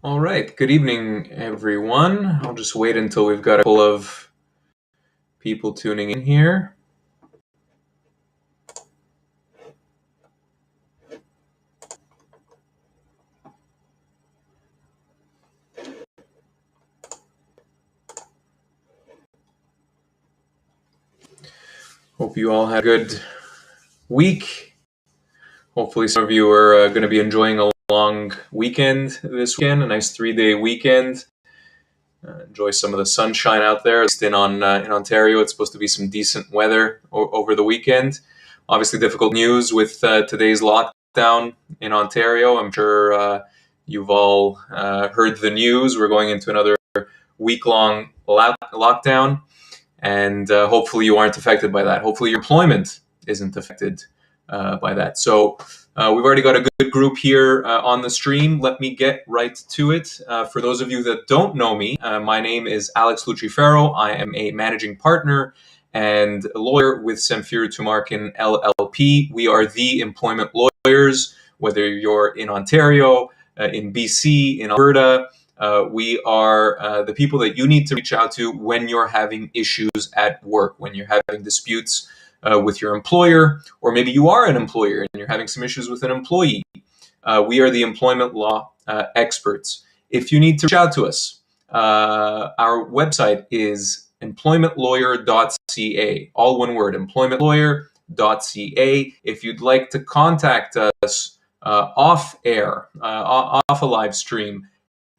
All right. Good evening, everyone. I'll just wait until we've got a couple of people tuning in here. Hope you all had a good week. Hopefully, some of you are going to be enjoying a long weekend this weekend, a nice 3-day weekend. Enjoy some of the sunshine out there. In Ontario, it's supposed to be some decent weather over the weekend. Obviously, difficult news with today's lockdown in Ontario. I'm sure you've all heard the news. We're going into another week-long lockdown, and hopefully you aren't affected by that. Hopefully your employment isn't affected by that. So we've already got a good group here on the stream. Let me get right to it. For those of you that don't know me, my name is Alex Lucifero. I am a managing partner and a lawyer with Samfiru Tumarkin LLP. We are the employment lawyers, whether you're in Ontario, in BC, in Alberta. We are the people that you need to reach out to when you're having issues at work, when you're having disputes with your employer, or maybe you are an employer and you're having some issues with an employee. We are the employment law experts. If you need to reach out to us, our website is employmentlawyer.ca, all one word, employmentlawyer.ca. If you'd like to contact us off air, off a live stream,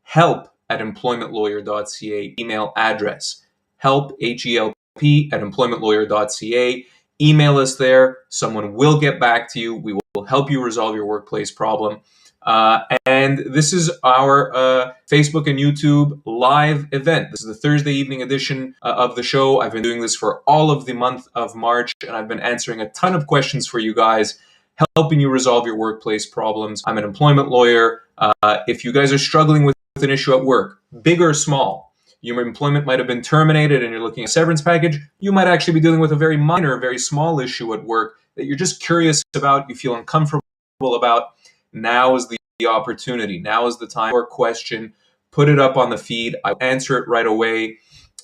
help@employmentlawyer.ca, email address, help, H-E-L-P, @employmentlawyer.ca. Email us there. Someone will get back to you. We will help you resolve your workplace problem. And this is our Facebook and YouTube live event. This is the Thursday evening edition of the show. I've been doing this for all of the month of March, and I've been answering a ton of questions for you guys, helping you resolve your workplace problems. I'm an employment lawyer. If you guys are struggling with an issue at work, big or small, your employment might have been terminated and you're looking at a severance package, you might actually be dealing with a very minor, very small issue at work that you're just curious about, you feel uncomfortable about. Now is the opportunity. Now is the time for a question. Put it up on the feed. I'll answer it right away,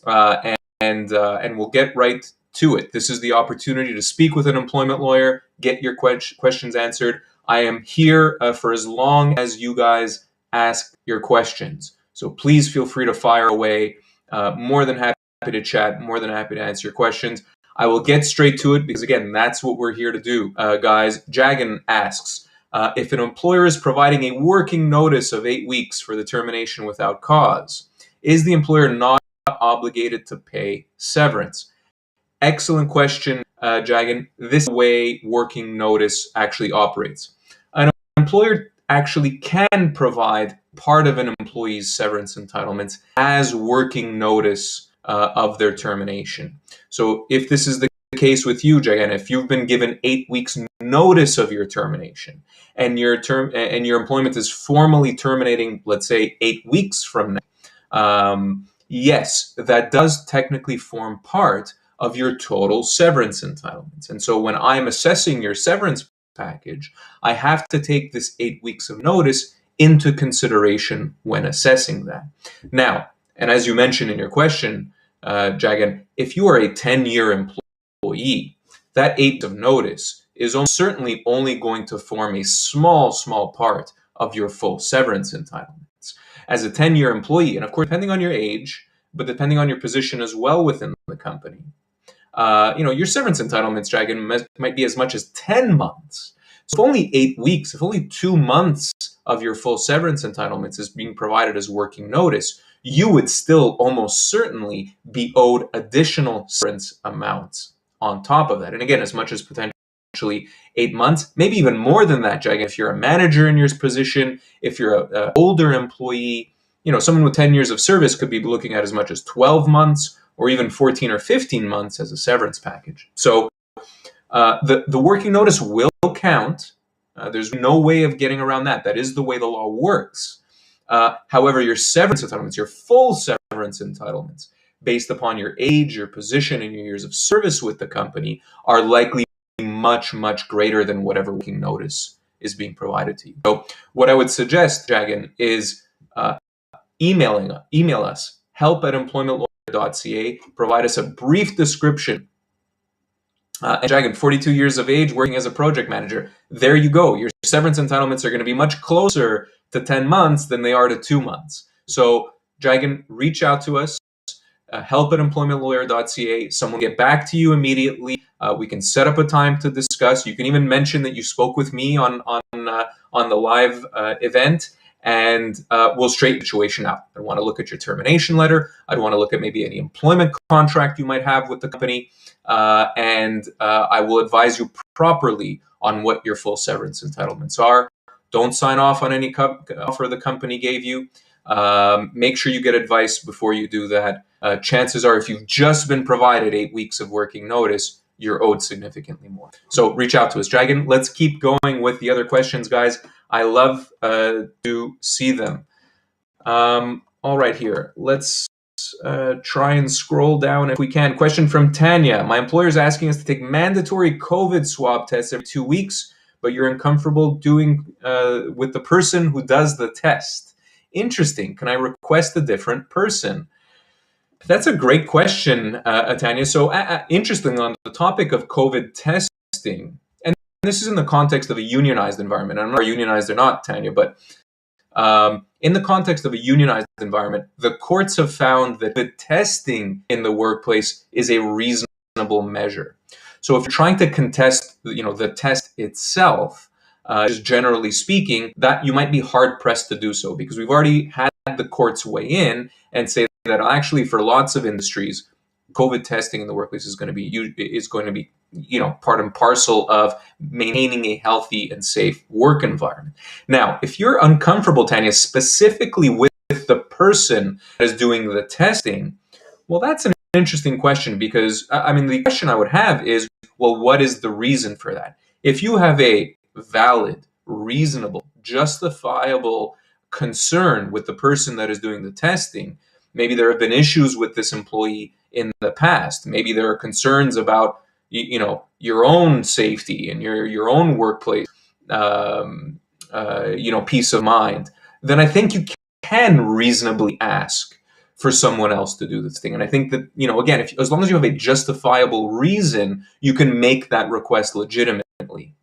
and we'll get right to it. This is the opportunity to speak with an employment lawyer, get your questions answered. I am here for as long as you guys ask your questions. So please feel free to fire away. More than happy to chat, more than happy to answer your questions. I will get straight to it because, again, that's what we're here to do, guys. Jagan asks, if an employer is providing a working notice of 8 weeks for the termination without cause, is the employer not obligated to pay severance? Excellent question, Jagan. This is the way working notice actually operates. An employer actually can provide part of an employee's severance entitlements as working notice of their termination. So if this is the case with you, Jagan, if you've been given 8 weeks notice of your termination and your employment is formally terminating, let's say 8 weeks from now, yes, that does technically form part of your total severance entitlements. And so when I'm assessing your severance package, I have to take this 8 weeks of notice into consideration when assessing that. Now, and as you mentioned in your question, Jagan, if you are a 10-year employee, that 8 of notice is certainly only going to form a small part of your full severance entitlements. As a 10-year employee, and of course, depending on your age, but depending on your position as well within the company, your severance entitlements, Dragon, might be as much as 10 months. So if only 8 weeks, if only 2 months of your full severance entitlements is being provided as working notice, you would still almost certainly be owed additional severance amounts on top of that. And again, as much as potentially 8 months, maybe even more than that, Dragon. If you're a manager in your position, if you're an older employee, someone with 10 years of service could be looking at as much as 12 months or even 14 or 15 months as a severance package. So the working notice will count. There's no way of getting around that. That is the way the law works. However, your severance entitlements, your full severance entitlements, based upon your age, your position, and your years of service with the company, are likely much greater than whatever working notice is being provided to you. So what I would suggest, Jagan, is email us, help@employmentlawyer.ca. Provide us a brief description. And Dragon, 42 years of age, working as a project manager. There you go. Your severance entitlements are going to be much closer to 10 months than they are to 2 months. So, Dragon, reach out to us. Help@employmentlawyer.ca. Someone will get back to you immediately. We can set up a time to discuss. You can even mention that you spoke with me on the live event, and we'll straighten the situation out. I want to look at your termination letter. I'd want to look at maybe any employment contract you might have with the company, and I will advise you properly on what your full severance entitlements are. Don't sign off on any offer the company gave you. Make sure you get advice before you do that. Chances are, if you've just been provided 8 weeks of working notice, you're owed significantly more. So reach out to us. Dragon, let's keep going with the other questions, guys. I love to see them. All right, here. Let's try and scroll down if we can. Question from Tanya. My employer is asking us to take mandatory COVID swab tests every 2 weeks, but you're uncomfortable doing with the person who does the test. Interesting. Can I request a different person? That's a great question, Tanya. So interesting, on the topic of COVID testing, and this is in the context of a unionized environment. I'm not unionized or not, Tanya, but in the context of a unionized environment, the courts have found that the testing in the workplace is a reasonable measure. So if you're trying to contest, the test itself, just generally speaking, that you might be hard pressed to do so, because we've already had the courts weigh in and say that actually for lots of industries, COVID testing in the workplace is going to be part and parcel of maintaining a healthy and safe work environment. Now, if you're uncomfortable, Tanya, specifically with the person that is doing the testing, well, that's an interesting question, because the question I would have is, well, what is the reason for that? If you have a valid, reasonable, justifiable concern with the person that is doing the testing, maybe there have been issues with this employee in the past. Maybe there are concerns about your own safety and your own workplace, peace of mind. Then I think you can reasonably ask for someone else to do this thing. And I think that again, as long as you have a justifiable reason, you can make that request legitimately.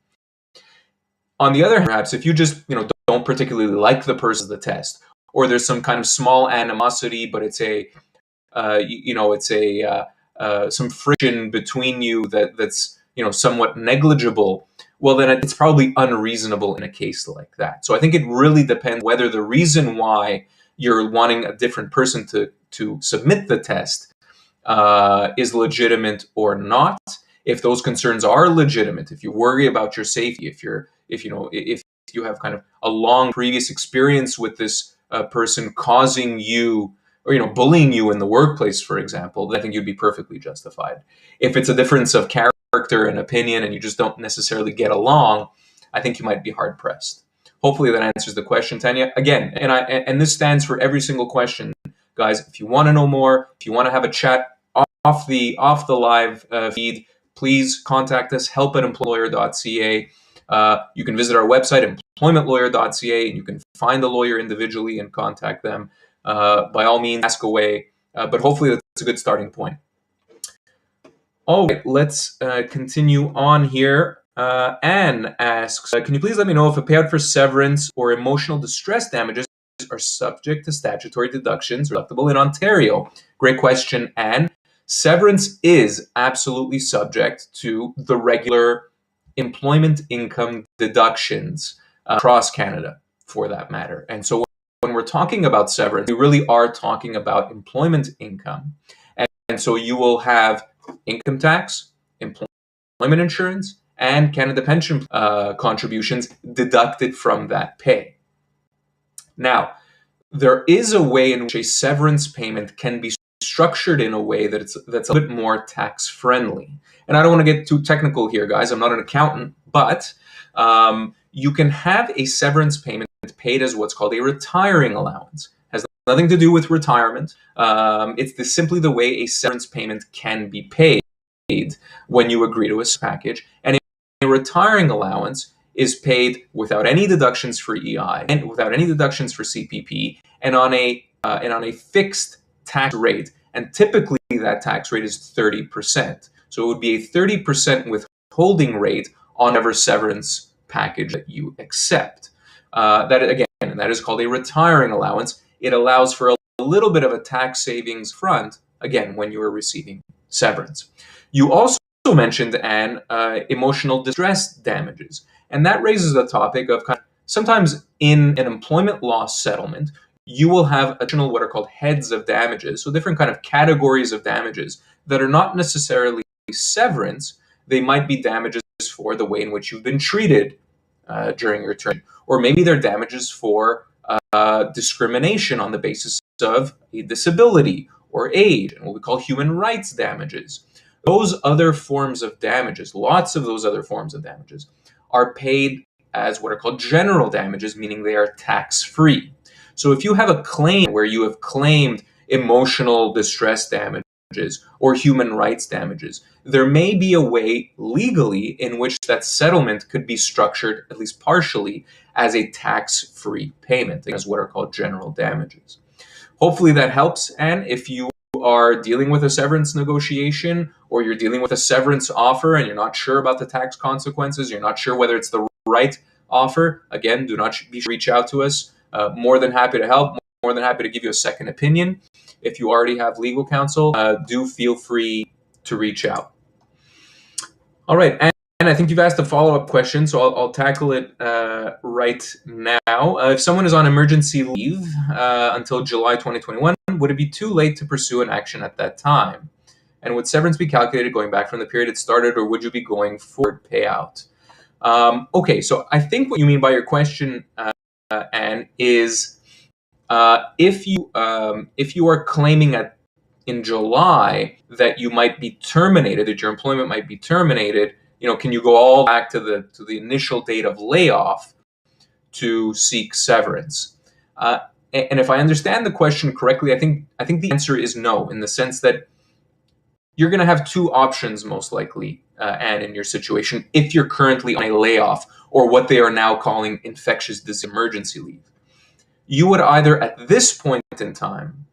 On the other hand, perhaps if you just don't particularly like the person of the test, or there's some kind of small animosity, but it's some friction between you that's somewhat negligible, well, then it's probably unreasonable in a case like that. So I think it really depends whether the reason why you're wanting a different person to submit the test is legitimate or not. If those concerns are legitimate, if you worry about your safety, if you have kind of a long previous experience with this person causing you or bullying you in the workplace, for example, then I think you'd be perfectly justified. If it's a difference of character and opinion and you just don't necessarily get along, I think you might be hard pressed. Hopefully that answers the question, Tanya. Again, and this stands for every single question, guys. If you want to know more, if you want to have a chat off the live feed, please contact us, help@employer.ca. You can visit our website, employmentlawyer.ca, and you can find the lawyer individually and contact them. By all means, ask away. But hopefully that's a good starting point. All right, let's continue on here. Anne asks, can you please let me know if a payout for severance or emotional distress damages are subject to statutory deductions deductible in Ontario? Great question, Anne. Severance is absolutely subject to the regular employment income deductions across Canada, for that matter. And so when we're talking about severance, we really are talking about employment income. And so you will have income tax, employment insurance, and Canada pension contributions deducted from that pay. Now, there is a way in which a severance payment can be structured in a way that's a bit more tax friendly. And I don't want to get too technical here, guys. I'm not an accountant, but you can have a severance payment paid as what's called a retiring allowance. It has nothing to do with retirement. It's simply the way a severance payment can be paid when you agree to a package. And a retiring allowance is paid without any deductions for EI and without any deductions for CPP, and on a and on a fixed tax rate. And typically that tax rate is 30%. So it would be a 30% withholding rate on whatever severance package that you accept. And that is called a retiring allowance. It allows for a little bit of a tax savings front, again, when you are receiving severance. You also mentioned, Anne, emotional distress damages. And that raises the topic of sometimes in an employment law settlement, you will have additional what are called heads of damages, so different kind of categories of damages that are not necessarily severance. They might be damages for the way in which you've been treated during your term, or maybe they're damages for discrimination on the basis of a disability or age, and what we call human rights damages. Those other forms of damages, lots of those other forms of damages, are paid as what are called general damages, meaning they are tax-free. So if you have a claim where you have claimed emotional distress damages or human rights damages, there may be a way legally in which that settlement could be structured, at least partially, as a tax-free payment, as what are called general damages. Hopefully that helps. And if you are dealing with a severance negotiation, or you're dealing with a severance offer and you're not sure about the tax consequences, you're not sure whether it's the right offer, again, do not reach out to us. More than happy to help, more than happy to give you a second opinion. If you already have legal counsel, do feel free to reach out. All right, and I think you've asked a follow-up question, so I'll tackle it right now. If someone is on emergency leave until July 2021, would it be too late to pursue an action at that time? And would severance be calculated going back from the period it started, or would you be going forward payout? Okay, so I think what you mean by your question, Anne, is if you are claiming in July that you might be terminated, that your employment might be terminated, can you go all back to the initial date of layoff to seek severance? And if I understand the question correctly, I think the answer is no, in the sense that you're going to have two options most likely, and in your situation, if you're currently on a layoff or what they are now calling infectious disease emergency leave. You would either at this point in time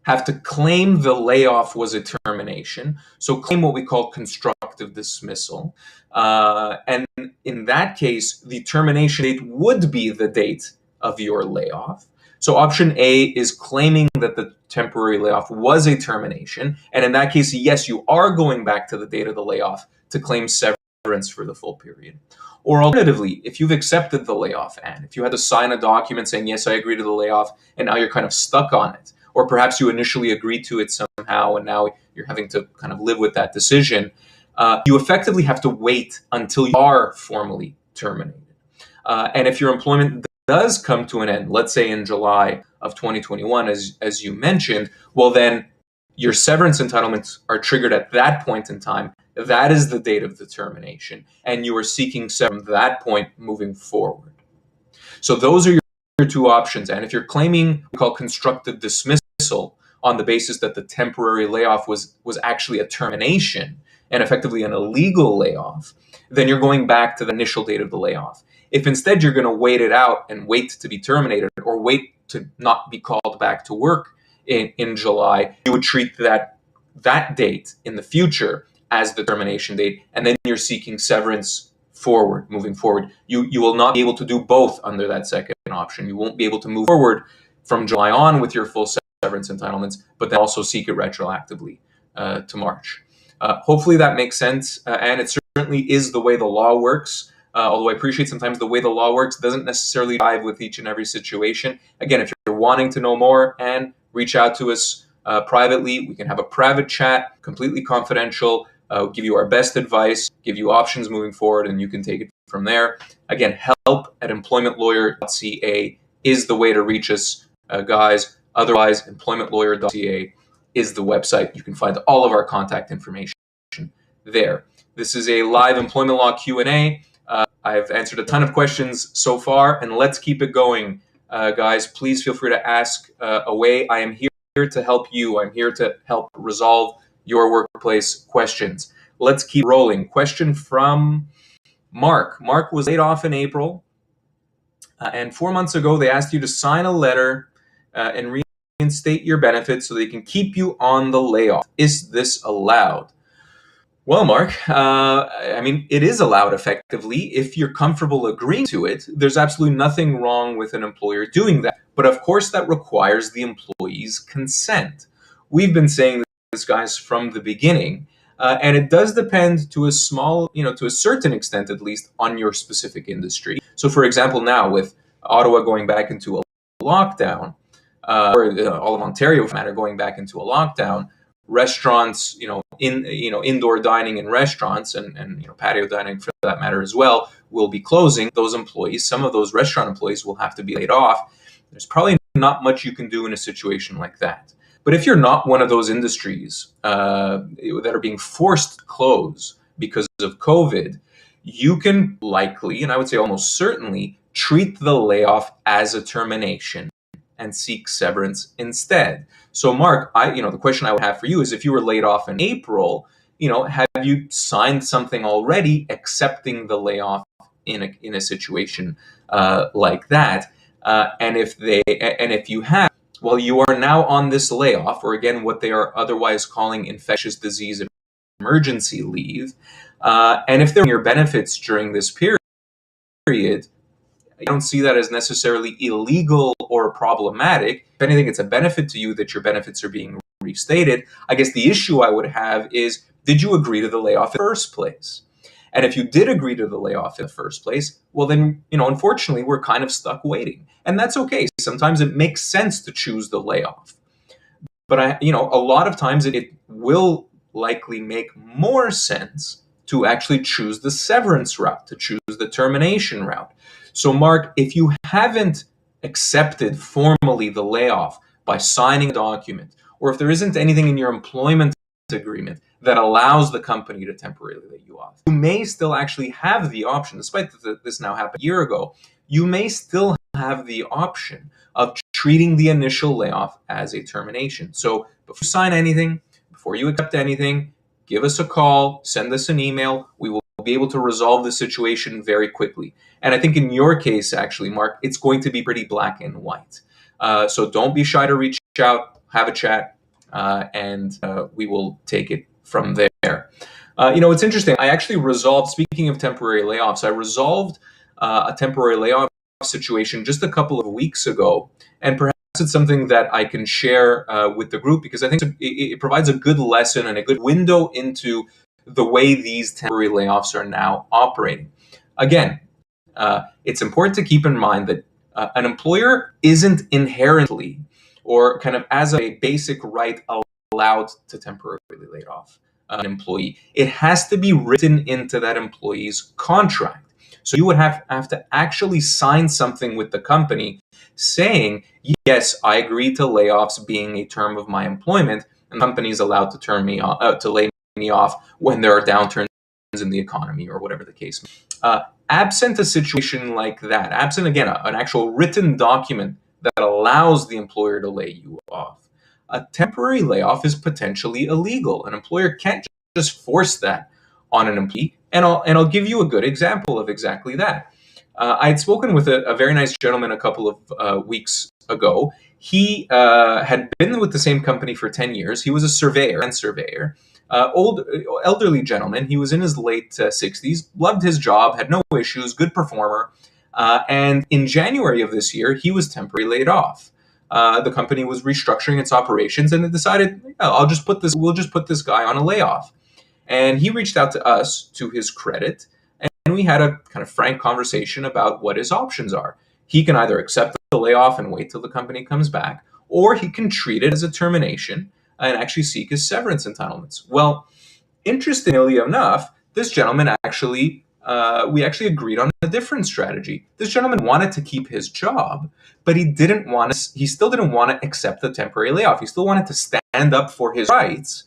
have to claim the layoff was a termination, so claim what we call constructive dismissal, and in that case, the termination date would be the date of your layoff. So option A is claiming that the temporary layoff was a termination. And in that case, yes, you are going back to the date of the layoff to claim severance for the full period. Or alternatively, if you've accepted the layoff, and if you had to sign a document saying, yes, I agree to the layoff, and now you're kind of stuck on it, or perhaps you initially agreed to it somehow, and now you're having to kind of live with that decision, you effectively have to wait until you are formally terminated. And if your employment does come to an end, let's say in July of 2021, as you mentioned, well, then your severance entitlements are triggered at that point in time. That is the date of the termination, and you are seeking severance from that point moving forward. So those are your two options. And if you're claiming what we call constructive dismissal on the basis that the temporary layoff was actually a termination and effectively an illegal layoff, then you're going back to the initial date of the layoff. If instead you're going to wait it out and wait to be terminated, or wait to not be called back to work in July, you would treat that date in the future as the termination date, and then you're seeking severance moving forward. You will not be able to do both under that second option. You won't be able to move forward from July on with your full severance entitlements, but then also seek it retroactively to March. Hopefully that makes sense, and it certainly is the way the law works. Although I appreciate sometimes the way the law works doesn't necessarily jive with each and every situation. Again, if you're wanting to know more, and reach out to us privately, we can have a private chat, completely confidential, give you our best advice, give you options moving forward, and you can take it from there. Again, help@employmentlawyer.ca is the way to reach us, guys. Otherwise, employmentlawyer.ca is the website. You can find all of our contact information there. This is a live employment law Q&A. I've answered a ton of questions so far, and let's keep it going. Guys, please feel free to ask away. I am here to help you. I'm here to help resolve your workplace questions. Let's keep rolling. Question from Mark. Mark was laid off in April, and 4 months ago, they asked you to sign a letter and reinstate your benefits so they can keep you on the layoff. Is this allowed? Well, Mark, it is allowed effectively if you're comfortable agreeing to it. There's absolutely nothing wrong with an employer doing that. But of course, that requires the employee's consent. We've been saying this, guys, from the beginning. And it does depend to a to a certain extent, at least, on your specific industry. So, for example, now with Ottawa going back into a lockdown, or all of Ontario, for that matter, going back into a lockdown, restaurants, indoor dining in restaurants and patio dining for that matter as well will be closing. Those employees, some of those restaurant employees will have to be laid off. There's probably not much you can do in a situation like that. But if you're not one of those industries that are being forced to close because of COVID, you can likely, and I would say almost certainly, treat the layoff as a termination and seek severance instead. So, Mark, the question I would have for you is, if you were laid off in April, have you signed something already accepting the layoff in a situation like that? And if you have, well, you are now on this layoff, or again, what they are otherwise calling infectious disease emergency leave. And if they're on your benefits during this period, I don't see that as necessarily illegal or problematic. If anything, it's a benefit to you that your benefits are being restated. I guess the issue I would have is, did you agree to the layoff in the first place? And if you did agree to the layoff in the first place, well then, unfortunately, we're kind of stuck waiting. And that's okay. Sometimes it makes sense to choose the layoff. But a lot of times it will likely make more sense to actually choose the severance route, to choose the termination route. So, Mark, if you haven't accepted formally the layoff by signing a document, or if there isn't anything in your employment agreement that allows the company to temporarily lay you off, you may still actually have the option, despite that this now happened a year ago, you may still have the option of treating the initial layoff as a termination. So before you sign anything, before you accept anything, give us a call, send us an email. We will be able to resolve the situation very quickly. And I think in your case, actually, Mark, it's going to be pretty black and white. So don't be shy to reach out, have a chat, and we will take it from there. It's interesting. I actually resolved, speaking of temporary layoffs, I resolved a temporary layoff situation just a couple of weeks ago. And perhaps it's something that I can share with the group, because I think it provides a good lesson and a good window into the way these temporary layoffs are now operating. Again, it's important to keep in mind that an employer isn't inherently, or kind of as a basic right, allowed to temporarily lay off an employee. It has to be written into that employee's contract. So you would have to actually sign something with the company saying, yes, I agree to layoffs being a term of my employment, and the company is allowed to lay me off when there are downturns in the economy or whatever the case may be. Absent a situation like that, absent, again, an actual written document that allows the employer to lay you off, a temporary layoff is potentially illegal. An employer can't just force that on an employee. And I'll give you a good example of exactly that. I had spoken with a very nice gentleman a couple of weeks ago. He had been with the same company for 10 years. He was a surveyor, elderly gentleman. He was in his late 60s, loved his job, had no issues, good performer. And in January of this year, he was temporarily laid off. The company was restructuring its operations, and it decided, we'll just put this guy on a layoff. And he reached out to us, to his credit, and we had a kind of frank conversation about what his options are. He can either accept the layoff and wait till the company comes back, or he can treat it as a termination and actually seek his severance entitlements. Well, interestingly enough, this gentleman we actually agreed on a different strategy. This gentleman wanted to keep his job, but he still didn't want to accept the temporary layoff. He still wanted to stand up for his rights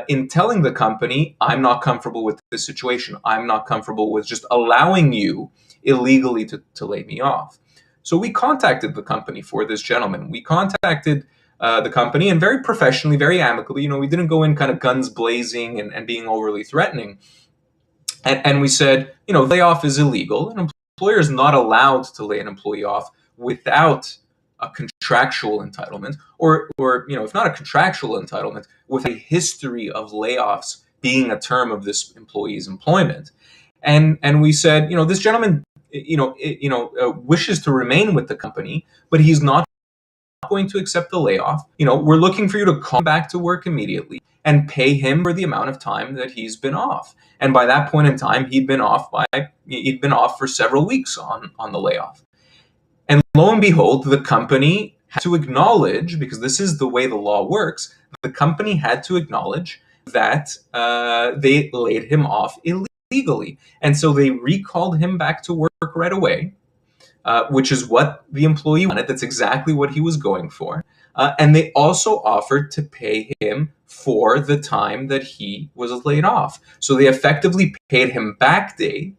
in telling the company, I'm not comfortable with this situation. I'm not comfortable with just allowing you illegally to lay me off. So we contacted the company for this gentleman. We contacted the company, and very professionally, very amicably, we didn't go in kind of guns blazing and being overly threatening. And we said, layoff is illegal. An employer is not allowed to lay an employee off without a contractual entitlement, or if not a contractual entitlement, with a history of layoffs being a term of this employee's employment. And we said, this gentleman, wishes to remain with the company, but he's not going to accept the layoff. We're looking for you to come back to work immediately and pay him for the amount of time that he's been off. And by that point in time, he'd been off for several weeks on the layoff. And lo and behold, the company had to acknowledge, because this is the way the law works, the company had to acknowledge that they laid him off illegally. And so they recalled him back to work right away, which is what the employee wanted. That's exactly what he was going for. And they also offered to pay him for the time that he was laid off. So they effectively paid him back pay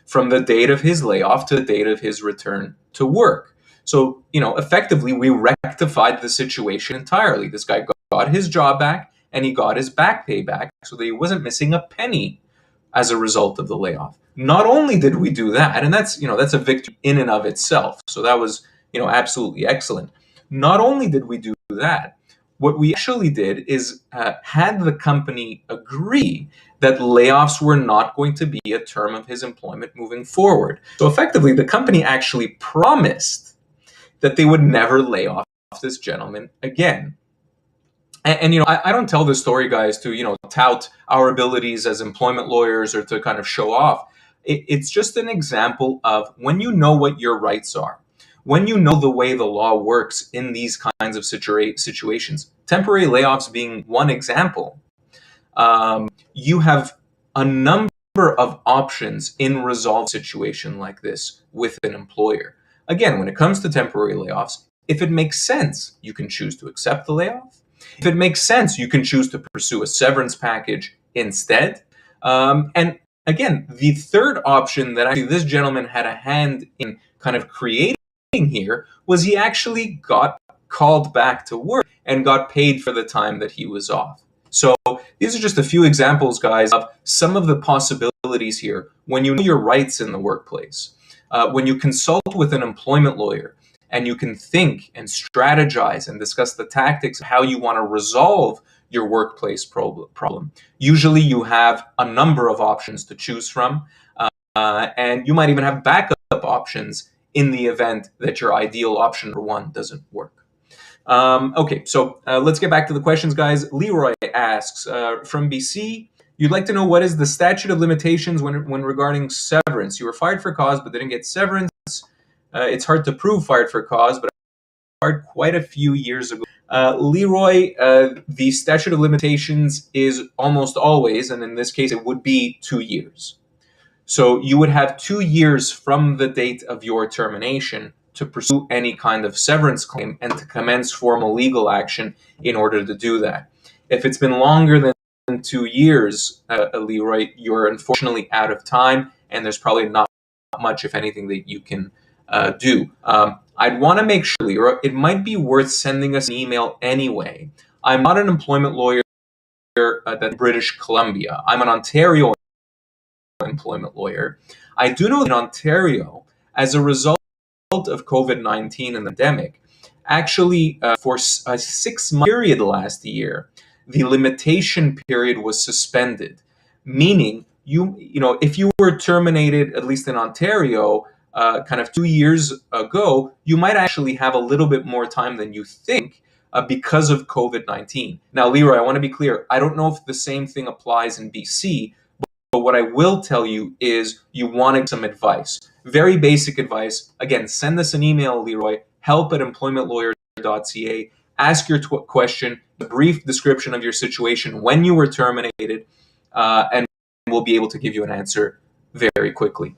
from the date of his layoff to the date of his return to work. So, effectively, we rectified the situation entirely. This guy got his job back and he got his back pay back, so that he wasn't missing a penny as a result of the layoff. Not only did we do that, and that's a victory in and of itself. So that was, absolutely excellent. Not only did we do that, what we actually did is had the company agree that layoffs were not going to be a term of his employment moving forward. So effectively, the company actually promised that they would never lay off this gentleman again. And I don't tell this story, guys, to tout our abilities as employment lawyers or to kind of show off. It's just an example of when you know what your rights are, when you know the way the law works in these kinds of situations, temporary layoffs being one example, you have a number of options in resolve a situation like this with an employer. Again, when it comes to temporary layoffs, if it makes sense, you can choose to accept the layoff. If it makes sense, you can choose to pursue a severance package instead. And again, the third option that actually this gentleman had a hand in kind of creating here was he actually got called back to work and got paid for the time that he was off. So these are just a few examples, guys, of some of the possibilities here when you know your rights in the workplace. When you consult with an employment lawyer, and you can think and strategize and discuss the tactics of how you want to resolve your workplace problem. Usually you have a number of options to choose from, and you might even have backup options in the event that your ideal option number one doesn't work. Okay, so let's get back to the questions, guys. Leroy asks, from BC, you'd like to know what is the statute of limitations when regarding severance. You were fired for cause but didn't get severance. It's hard to prove fired for cause, but fired quite a few years ago. Leroy, the statute of limitations is almost always, and in this case, it would be 2 years. So you would have 2 years from the date of your termination to pursue any kind of severance claim and to commence formal legal action in order to do that. If it's been longer than 2 years, Leroy, you're unfortunately out of time, and there's probably not much, if anything, that you can do. I'd want to make sure, Leroy, it might be worth sending us an email anyway. I'm not an employment lawyer at British Columbia. I'm an Ontario employment lawyer. I do know that in Ontario, as a result of COVID-19 and the pandemic, actually for a 6-month period last year, the limitation period was suspended, meaning if you were terminated, at least in Ontario, kind of 2 years ago, you might actually have a little bit more time than you think because of COVID-19. Now, Leroy, I want to be clear. I don't know if the same thing applies in BC, but what I will tell you is you want some advice. Very basic advice. Again, send us an email, Leroy, help@employmentlawyer.ca. Ask your question, a brief description of your situation when you were terminated, and we'll be able to give you an answer very quickly.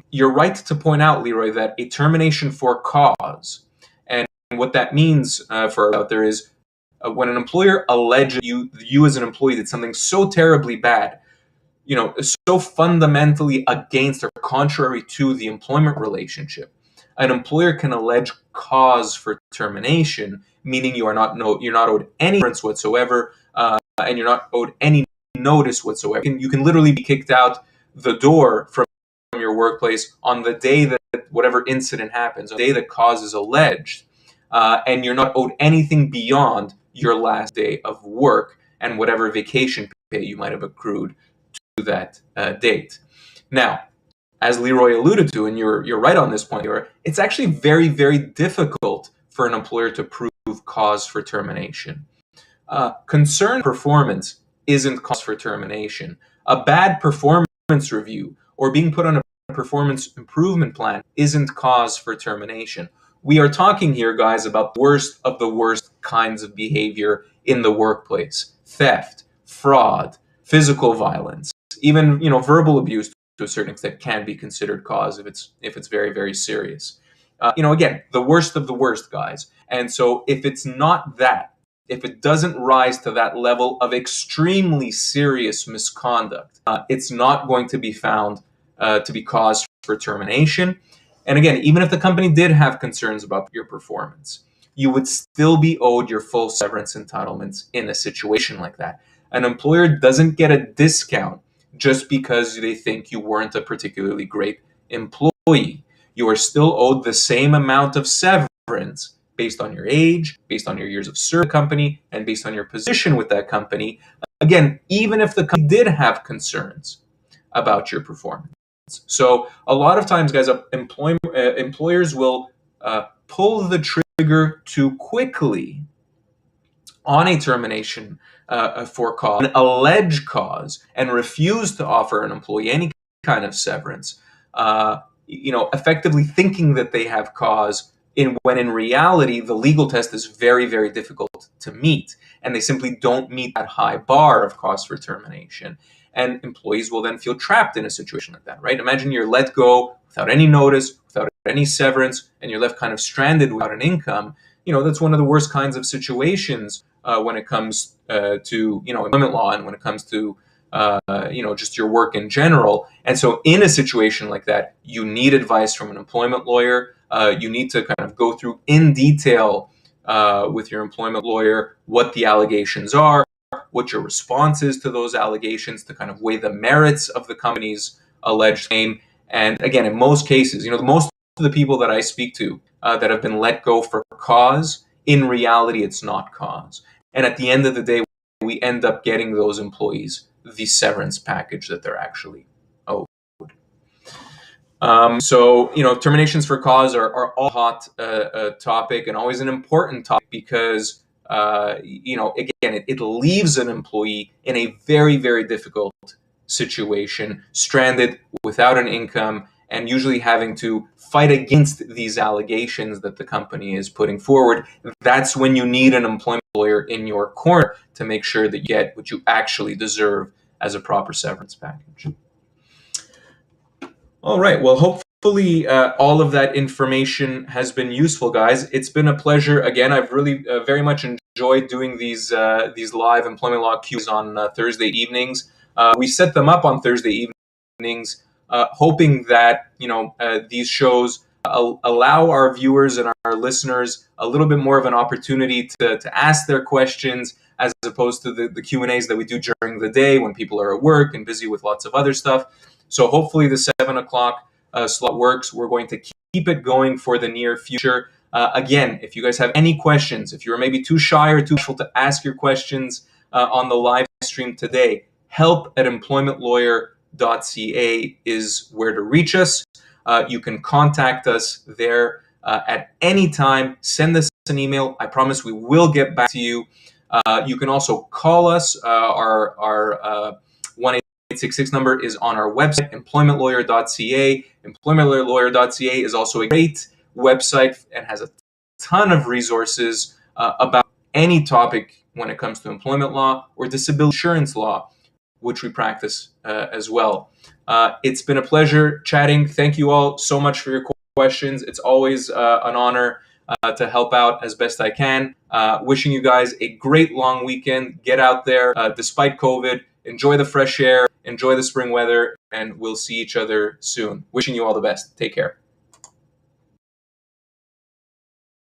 You're right to point out, Leroy, that a termination for cause, and what that means for out there is when an employer alleges you as an employee did something so terribly bad, so fundamentally against or contrary to the employment relationship, an employer can allege cause for termination, meaning you're not owed any severance whatsoever, and you're not owed any notice whatsoever. You can literally be kicked out the door from your workplace on the day that whatever incident happens, on the day that cause is alleged, and you're not owed anything beyond your last day of work and whatever vacation pay you might have accrued to that date. Now, as Leroy alluded to, and you're right on this point, it's actually very, very difficult for an employer to prove cause for termination. Concerned performance isn't cause for termination. A bad performance review or being put on a performance improvement plan isn't cause for termination. We are talking here, guys, about the worst of the worst kinds of behavior in the workplace: theft, fraud, physical violence, even verbal abuse to a certain extent can be considered cause if it's very, very serious. Again, the worst of the worst, guys. And so if it's not that, if it doesn't rise to that level of extremely serious misconduct, it's not going to be found to be cause for termination. And again, even if the company did have concerns about your performance, you would still be owed your full severance entitlements in a situation like that. An employer doesn't get a discount just because they think you weren't a particularly great employee. You are still owed the same amount of severance based on your age, based on your years of service with the company, and based on your position with that company. Again, even if the company did have concerns about your performance. So a lot of times, guys, employers will pull the trigger too quickly on a termination for cause, an alleged cause, and refuse to offer an employee any kind of severance, effectively thinking that they have cause, when in reality, the legal test is very, very difficult to meet, and they simply don't meet that high bar of cause for termination. And employees will then feel trapped in a situation like that, right? Imagine you're let go without any notice, without any severance, and you're left kind of stranded without an income. That's one of the worst kinds of situations when it comes to employment law, and when it comes to just your work in general. And so in a situation like that, you need advice from an employment lawyer. You need to kind of go through in detail with your employment lawyer what the allegations are, what your response is to those allegations, to kind of weigh the merits of the company's alleged claim. And again, in most cases, most of the people that I speak to that have been let go for cause, in reality, it's not cause. And at the end of the day, we end up getting those employees the severance package that they're actually owed. Terminations for cause are all hot topic, and always an important topic, because again, it leaves an employee in a very, very difficult situation, stranded without an income, and usually having to fight against these allegations that the company is putting forward. That's when you need an employment lawyer in your corner to make sure that you get what you actually deserve as a proper severance package. All right. Well, hopefully all of that information has been useful, guys. It's been a pleasure. Again, I've really very much enjoyed doing these live employment law Qs on Thursday evenings. We set them up on Thursday evenings, hoping that these shows allow our viewers and our listeners a little bit more of an opportunity to ask their questions, as opposed to the Q&As that we do during the day when people are at work and busy with lots of other stuff. So hopefully the 7 o'clock slot works. We're going to keep it going for the near future. Again, if you guys have any questions, if you're maybe too shy or too bashful to ask your questions on the live stream today, help@employmentlawyer.ca is where to reach us. You can contact us there at any time. Send us an email. I promise we will get back to you. You can also call us. Our 1-866 number is on our website, employmentlawyer.ca. Employmentlawyer.ca is also a great website and has a ton of resources about any topic when it comes to employment law or disability insurance law, which we practice as well. It's been a pleasure chatting. Thank you all so much for your questions. It's always an honor to help out as best I can. Wishing you guys a great long weekend. Get out there despite COVID. Enjoy the fresh air. Enjoy the spring weather. And we'll see each other soon. Wishing you all the best. Take care.